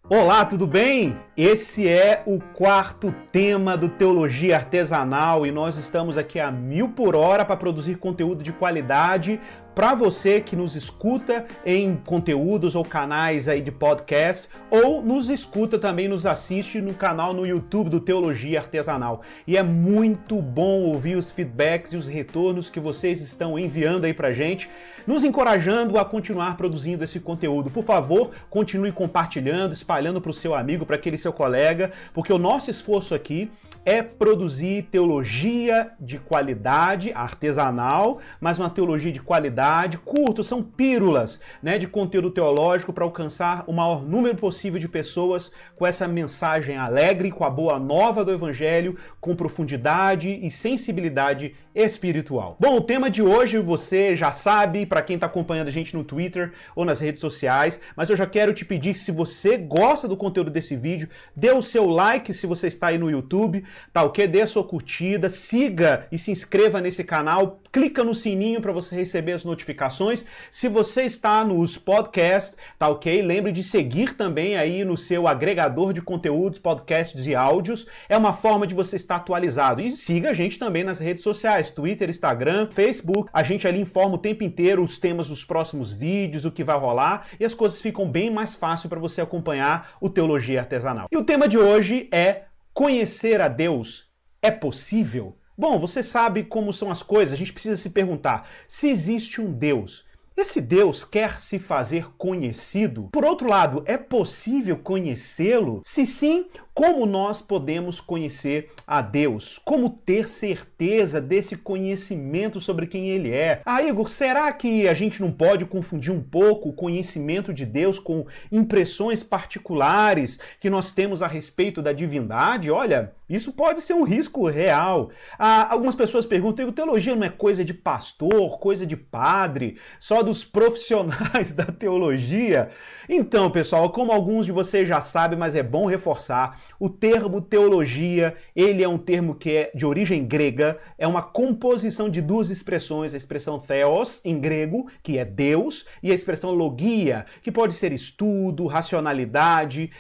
Olá, tudo bem? Esse é o quarto tema do Teologia Artesanal e nós estamos aqui a 1000 por hora para produzir conteúdo de qualidade para você que nos escuta em conteúdos ou canais aí de podcast ou nos escuta também, nos assiste no canal no YouTube do Teologia Artesanal. E é muito bom ouvir os feedbacks e os retornos que vocês estão enviando aí pra gente, nos encorajando a continuar produzindo esse conteúdo. Por favor, continue compartilhando, espalhando para o seu amigo, para aquele seu colega, porque o nosso esforço aqui é produzir teologia de qualidade, artesanal, mas uma teologia de qualidade, curto, são pílulas, né, de conteúdo teológico para alcançar o maior número possível de pessoas com essa mensagem alegre, com a boa nova do Evangelho, com profundidade e sensibilidade espiritual. Bom, o tema de hoje você já sabe, para quem está acompanhando a gente no Twitter ou nas redes sociais, mas eu já quero te pedir que se você gosta do conteúdo desse vídeo, dê o seu like se você está aí no YouTube, tá ok? Dê a sua curtida, siga e se inscreva nesse canal, clica no sininho para você receber as notificações. Se você está nos podcasts, tá ok? Lembre de seguir também aí no seu agregador de conteúdos, podcasts e áudios. É uma forma de você estar atualizado. E siga a gente também nas redes sociais, Twitter, Instagram, Facebook. A gente ali informa o tempo inteiro os temas dos próximos vídeos, o que vai rolar, e as coisas ficam bem mais fácil para você acompanhar o Teologia Artesanal. E o tema de hoje é: conhecer a Deus é possível? Bom, você sabe como são as coisas, a gente precisa se perguntar, se existe um Deus, esse Deus quer se fazer conhecido? Por outro lado, é possível conhecê-lo? Se sim, como nós podemos conhecer a Deus? Como ter certeza desse conhecimento sobre quem Ele é? Ah, Igor, será que a gente não pode confundir um pouco o conhecimento de Deus com impressões particulares que nós temos a respeito da divindade? Olha, isso pode ser um risco real. Algumas pessoas perguntam, Igor, teologia não é coisa de pastor, coisa de padre, só dos profissionais da teologia? Então, pessoal, como alguns de vocês já sabem, mas é bom reforçar, o termo teologia, ele é um termo que é de origem grega, é uma composição de duas expressões, a expressão theos, em grego, que é Deus, e a expressão logia, que pode ser estudo, racionalidade,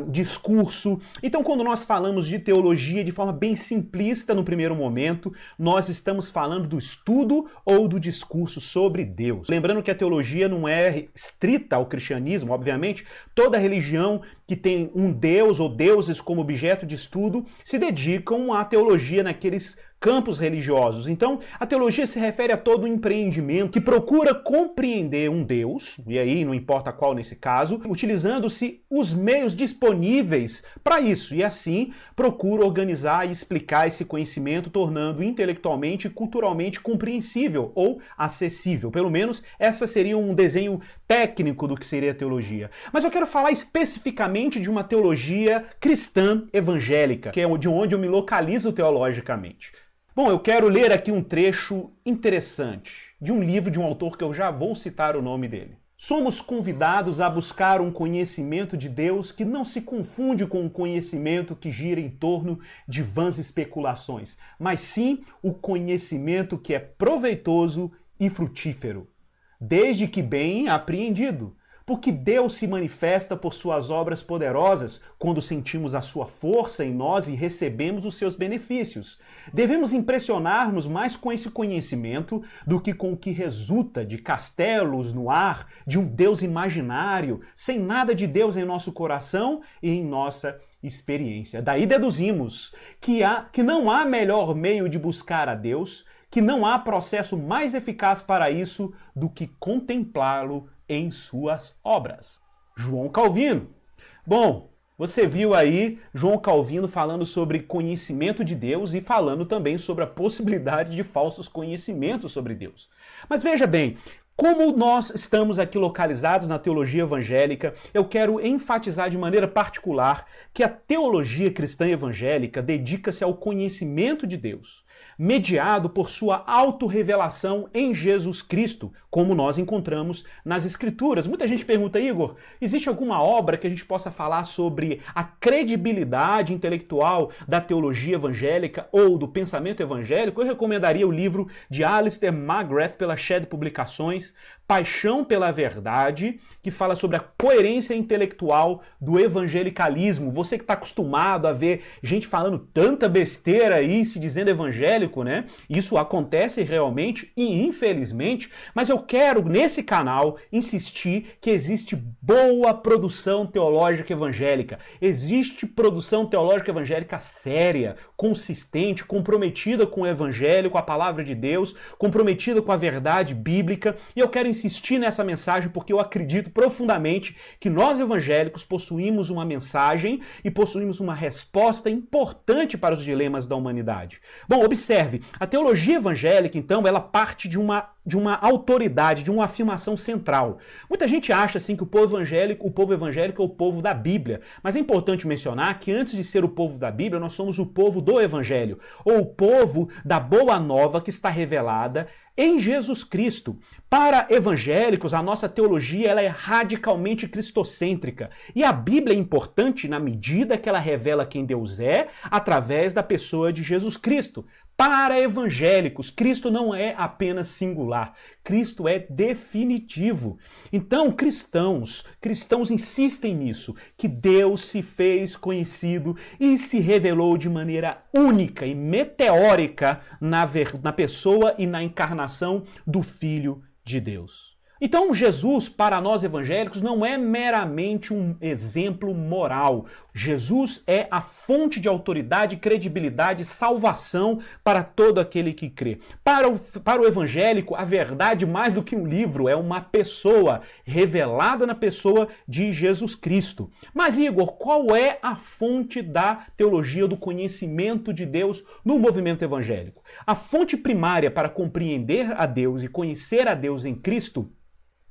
discurso. Então, quando nós falamos de teologia de forma bem simplista no primeiro momento, nós estamos falando do estudo ou do discurso sobre Deus. Lembrando que a teologia não é estrita ao cristianismo, obviamente, toda religião que tem um Deus ou deuses como objeto de estudo se dedicam à teologia naqueles campos religiosos. Então, a teologia se refere a todo um empreendimento que procura compreender um Deus, e aí não importa qual nesse caso, utilizando-se os meios disponíveis para isso, e assim procura organizar e explicar esse conhecimento, tornando intelectualmente e culturalmente compreensível ou acessível. Pelo menos, essa seria um desenho técnico do que seria a teologia. Mas eu quero falar especificamente de uma teologia cristã evangélica, que é de onde eu me localizo teologicamente. Bom, eu quero ler aqui um trecho interessante de um livro de um autor que eu já vou citar o nome dele. Somos convidados a buscar um conhecimento de Deus que não se confunde com um conhecimento que gira em torno de vãs especulações, mas sim o conhecimento que é proveitoso e frutífero, desde que bem apreendido. Porque Deus se manifesta por suas obras poderosas quando sentimos a sua força em nós e recebemos os seus benefícios. Devemos impressionar-nos mais com esse conhecimento do que com o que resulta de castelos no ar, de um Deus imaginário, sem nada de Deus em nosso coração e em nossa experiência. Daí deduzimos que não há melhor meio de buscar a Deus, que não há processo mais eficaz para isso do que contemplá-lo em suas obras. João Calvino. Bom, você viu aí João Calvino falando sobre conhecimento de Deus e falando também sobre a possibilidade de falsos conhecimentos sobre Deus. Mas veja bem, como nós estamos aqui localizados na teologia evangélica, eu quero enfatizar de maneira particular que a teologia cristã evangélica dedica-se ao conhecimento de Deus, mediado por sua autorrevelação em Jesus Cristo, como nós encontramos nas Escrituras. Muita gente pergunta, Igor, existe alguma obra que a gente possa falar sobre a credibilidade intelectual da teologia evangélica ou do pensamento evangélico? Eu recomendaria o livro de Alistair McGrath pela Shed Publicações, Paixão pela Verdade, que fala sobre a coerência intelectual do evangelicalismo. Você que está acostumado a ver gente falando tanta besteira aí, se dizendo evangélico, né? Isso acontece realmente e infelizmente, mas eu quero nesse canal insistir que existe boa produção teológica evangélica. Existe produção teológica evangélica séria, consistente, comprometida com o evangelho, com a palavra de Deus, comprometida com a verdade bíblica, e eu quero insistir nessa mensagem porque eu acredito profundamente que nós evangélicos possuímos uma mensagem e possuímos uma resposta importante para os dilemas da humanidade. Bom, observe, a teologia evangélica, então, ela parte de uma autoridade, de uma afirmação central. Muita gente acha assim que o povo evangélico é o povo da Bíblia, mas é importante mencionar que antes de ser o povo da Bíblia, nós somos o povo do Evangelho, ou o povo da Boa Nova que está revelada em Jesus Cristo. Para evangélicos, a nossa teologia ela é radicalmente cristocêntrica. E a Bíblia é importante na medida que ela revela quem Deus é através da pessoa de Jesus Cristo. Para evangélicos, Cristo não é apenas singular, Cristo é definitivo. Então, cristãos insistem nisso, que Deus se fez conhecido e se revelou de maneira única e meteórica na pessoa e na encarnação do Filho de Deus. Então, Jesus, para nós evangélicos, não é meramente um exemplo moral. Jesus é a fonte de autoridade, credibilidade e salvação para todo aquele que crê. Para o evangélico, a verdade, mais do que um livro, é uma pessoa, revelada na pessoa de Jesus Cristo. Mas, Igor, qual é a fonte da teologia do conhecimento de Deus no movimento evangélico? A fonte primária para compreender a Deus e conhecer a Deus em Cristo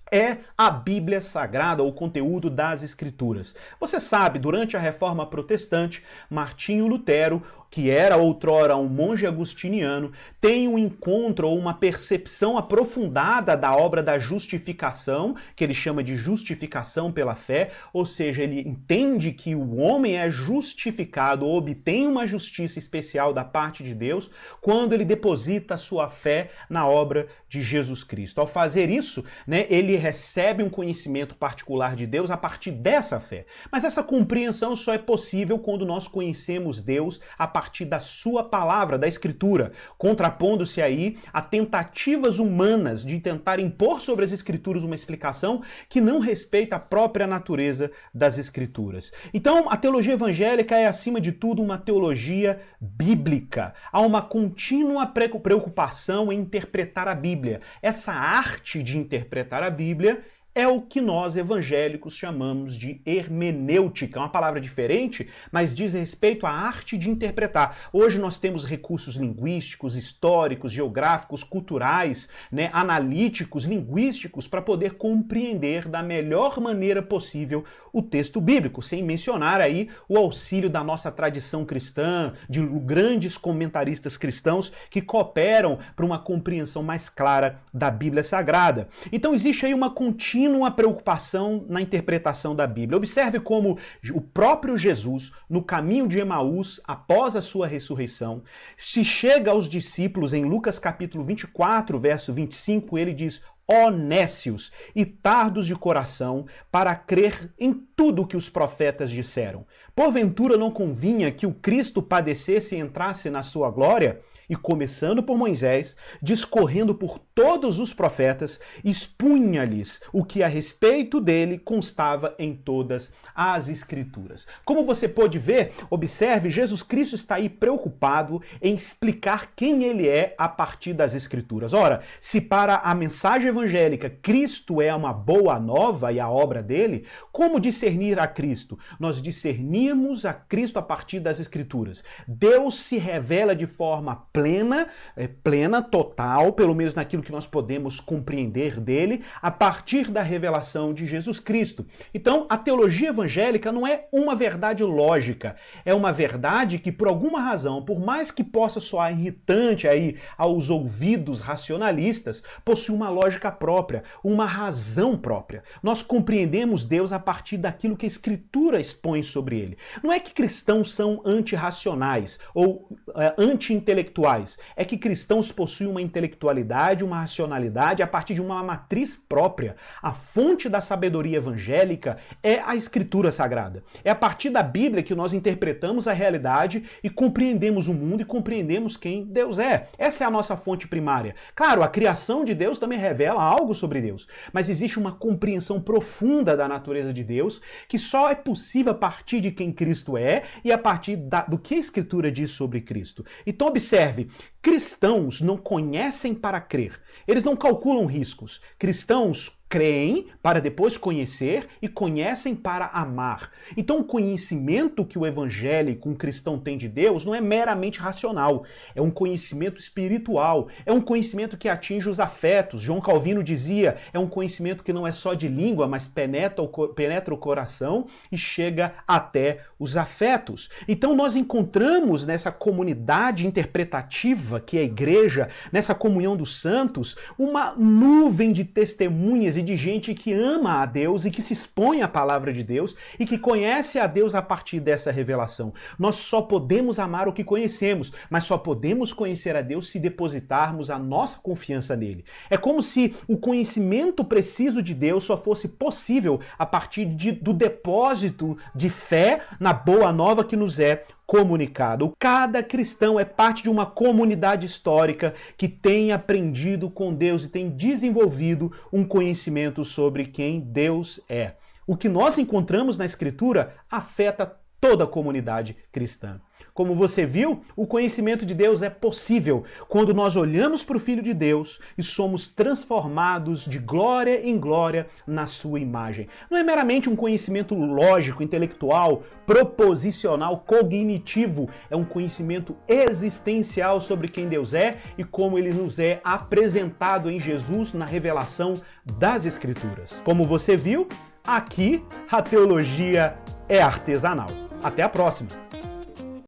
é a Bíblia Sagrada, o conteúdo das Escrituras. Você sabe, durante a Reforma Protestante, Martinho Lutero, que era outrora um monge agustiniano, tem um encontro ou uma percepção aprofundada da obra da justificação, que ele chama de justificação pela fé, ou seja, ele entende que o homem é justificado, obtém uma justiça especial da parte de Deus, quando ele deposita a sua fé na obra de Jesus Cristo. Ao fazer isso, ele recebe um conhecimento particular de Deus a partir dessa fé. Mas essa compreensão só é possível quando nós conhecemos Deus a partir da sua palavra, da Escritura, contrapondo-se aí a tentativas humanas de tentar impor sobre as Escrituras uma explicação que não respeita a própria natureza das Escrituras. Então, a teologia evangélica é, acima de tudo, uma teologia bíblica. Há uma contínua preocupação em interpretar a Bíblia. Essa arte de interpretar a Bíblia é o que nós evangélicos chamamos de hermenêutica. É uma palavra diferente, mas diz respeito à arte de interpretar. Hoje nós temos recursos linguísticos, históricos, geográficos, culturais, analíticos, linguísticos, para poder compreender da melhor maneira possível o texto bíblico, sem mencionar aí o auxílio da nossa tradição cristã, de grandes comentaristas cristãos que cooperam para uma compreensão mais clara da Bíblia Sagrada. Então existe aí uma contínua preocupação na interpretação da Bíblia. Observe como o próprio Jesus, no caminho de Emaús, após a sua ressurreição, se chega aos discípulos em Lucas capítulo 24, verso 25, ele diz: ó nécios e tardos de coração, para crer em tudo o que os profetas disseram. Porventura não convinha que o Cristo padecesse e entrasse na sua glória? E começando por Moisés, discorrendo por todos os profetas, expunha-lhes o que a respeito dele constava em todas as Escrituras. Como você pode ver, observe, Jesus Cristo está aí preocupado em explicar quem ele é a partir das Escrituras. Ora, se para a mensagem evangélica Cristo é uma boa nova e a obra dele, como discernir a Cristo? Nós discernimos a Cristo a partir das Escrituras. Deus se revela de forma plena, total, pelo menos naquilo que nós podemos compreender dele, a partir da revelação de Jesus Cristo. Então, a teologia evangélica não é uma verdade lógica, é uma verdade que, por alguma razão, por mais que possa soar irritante aí aos ouvidos racionalistas, possui uma lógica própria, uma razão própria. Nós compreendemos Deus a partir daquilo que a Escritura expõe sobre ele. Não é que cristãos são antirracionais ou anti-intelectuais. É que cristãos possuem uma intelectualidade, uma racionalidade a partir de uma matriz própria. A fonte da sabedoria evangélica é a Escritura Sagrada. É a partir da Bíblia que nós interpretamos a realidade e compreendemos o mundo e compreendemos quem Deus é. Essa é a nossa fonte primária. Claro, a criação de Deus também revela algo sobre Deus, mas existe uma compreensão profunda da natureza de Deus que só é possível a partir de quem Cristo é e a partir do que a Escritura diz sobre Cristo. Então observe, cristãos não conhecem para crer, eles não calculam riscos. Cristãos creem para depois conhecer e conhecem para amar. Então o conhecimento que o evangélico, um cristão tem de Deus não é meramente racional, é um conhecimento espiritual, é um conhecimento que atinge os afetos. João Calvino dizia, é um conhecimento que não é só de língua, mas penetra o coração e chega até os afetos. Então nós encontramos nessa comunidade interpretativa que é a igreja, nessa comunhão dos santos, uma nuvem de testemunhas e de gente que ama a Deus e que se expõe à palavra de Deus e que conhece a Deus a partir dessa revelação. Nós só podemos amar o que conhecemos, mas só podemos conhecer a Deus se depositarmos a nossa confiança nele. É como se o conhecimento preciso de Deus só fosse possível a partir do depósito de fé na boa nova que nos é comunicado. Cada cristão é parte de uma comunidade histórica que tem aprendido com Deus e tem desenvolvido um conhecimento sobre quem Deus é. O que nós encontramos na Escritura afeta toda a comunidade cristã. Como você viu, o conhecimento de Deus é possível quando nós olhamos para o Filho de Deus e somos transformados de glória em glória na sua imagem. Não é meramente um conhecimento lógico, intelectual, proposicional, cognitivo. É um conhecimento existencial sobre quem Deus é e como ele nos é apresentado em Jesus na revelação das Escrituras. Como você viu, aqui a teologia é artesanal. Até a próxima!